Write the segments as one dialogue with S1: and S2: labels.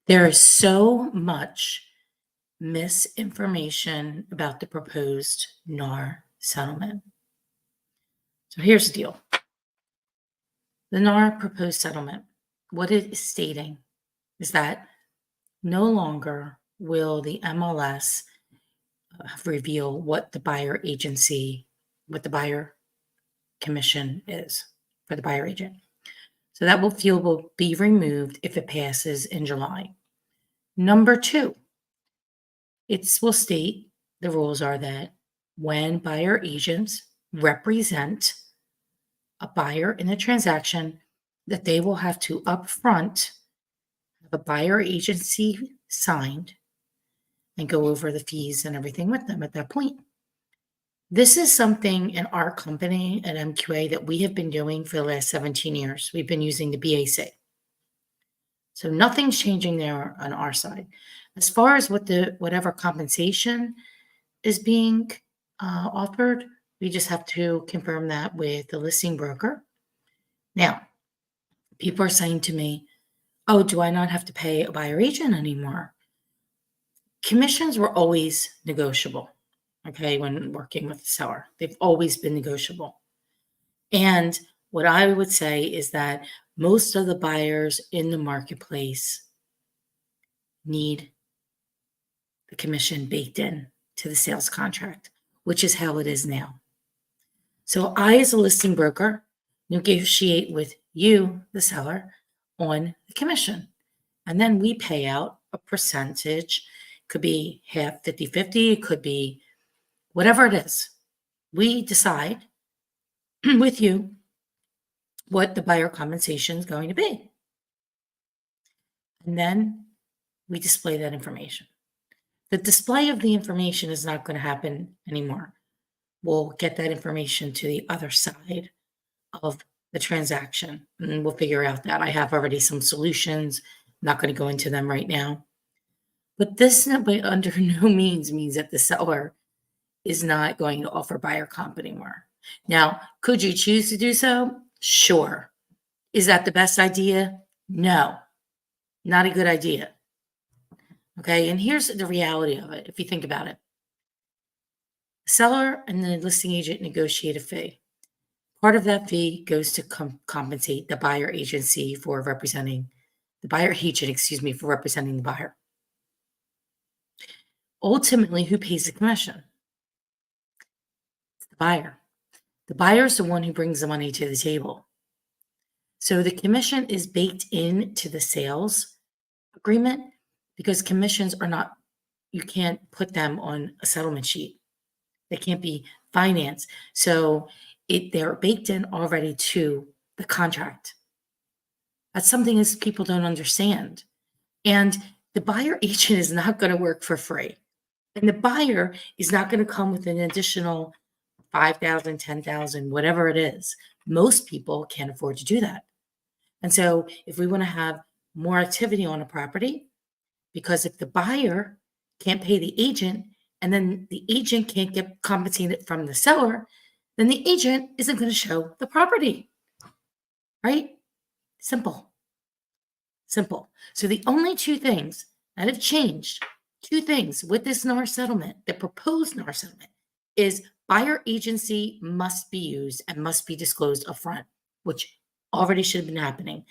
S1: There is so much misinformation about the proposed NAR settlement. So here's the deal. The NAR proposed settlement, what it is stating is that no longer will the MLS reveal what the buyer commission is for the buyer agent. So that will be removed if it passes in July. Number two, it will state the rules are that when buyer agents represent a buyer in a transaction, that they will have to upfront have a buyer agency signed and go over the fees and everything with them at that point. This is something in our company at MQA that we have been doing for the last 17 years. We've been using the BAC. So nothing's changing there on our side. As far as whatever compensation is being offered, we just have to confirm that with the listing broker. Now, people are saying to me, oh, do I not have to pay a buyer agent anymore? Commissions were always negotiable, okay, when working with the seller. They've always been negotiable. And what I would say is that most of the buyers in the marketplace need the commission baked in to the sales contract, which is how it is now. So I, as a listing broker, negotiate with you, the seller, on the commission. And then we pay out a percentage. Could be half, 50-50. It could be whatever it is. We decide with you what the buyer compensation is going to be. And then we display that information. The display of the information is not going to happen anymore. We'll get that information to the other side of the transaction, and we'll figure out that. I have already some solutions. I'm not going to go into them right now. But this under no means that the seller is not going to offer buyer comp anymore. Now, could you choose to do so? Sure. Is that the best idea? No, not a good idea. Okay, and here's the reality of it, if you think about it. The seller and the listing agent negotiate a fee. Part of that fee goes to compensate the buyer agency for representing the buyer agent, for representing the buyer. Ultimately, who pays the commission? It's the buyer. The buyer is the one who brings the money to the table. So the commission is baked into the sales agreement because commissions are not, you can't put them on a settlement sheet. They can't be financed. So they're baked in already to the contract. That's something that people don't understand. And the buyer agent is not going to work for free. And the buyer is not going to come with an additional $5,000, $10,000, whatever it is. Most people can't afford to do that. And so if we want to have more activity on a property, because if the buyer can't pay the agent and then the agent can't get compensated from the seller, then the agent isn't going to show the property, right? Simple. So the only two things that have changed, two things with this NAR settlement, the proposed NAR settlement, is buyer agency must be used and must be disclosed upfront, which already should have been happening.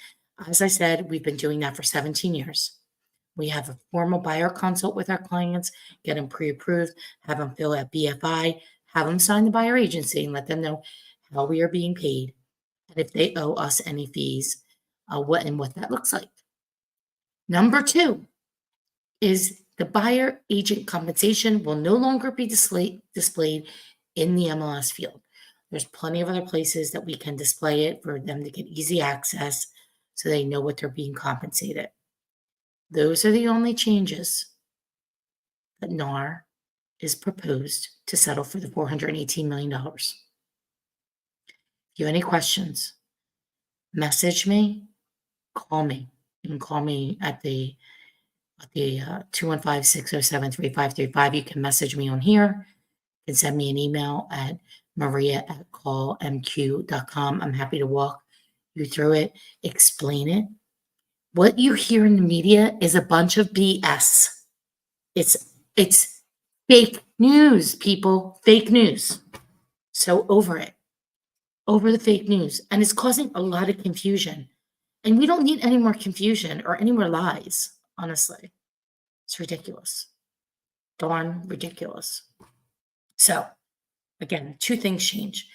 S1: As I said, we've been doing that for 17 years. We have a formal buyer consult with our clients, get them pre-approved, have them fill out BFI, have them sign the buyer agency and let them know how we are being paid and if they owe us any fees, what that looks like. Number two is the buyer agent compensation will no longer be displayed in the MLS field. There's plenty of other places that we can display it for them to get easy access so they know what they're being compensated. Those are the only changes that NAR is proposed to settle for the $418 million. If you have any questions, message me, call me. You can call me at the 215-607-3535. You can message me on here. You can send me an email at maria@callmq.com. I'm happy to walk you through it, explain it, What you hear in the media is a bunch of BS. It's fake news, people, fake news. So over it, over the fake news, and it's causing a lot of confusion. And we don't need any more confusion or any more lies, honestly. It's ridiculous. Darn ridiculous. So, again, two things change.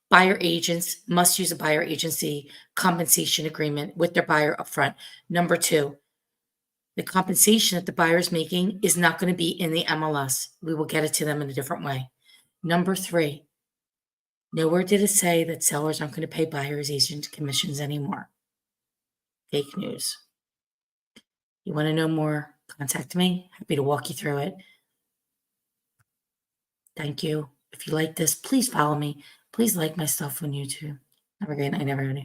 S1: Buyer agents must use a buyer agency compensation agreement with their buyer upfront. Number two, the compensation that the buyer is making is not going to be in the MLS. We will get it to them in a different way. Number three, nowhere did it say that sellers aren't going to pay buyers agent commissions anymore. Fake news. You want to know more? Contact me. Happy to walk you through it. Thank you. If you like this, please follow me. Please like my stuff on YouTube. Have a great night, everybody.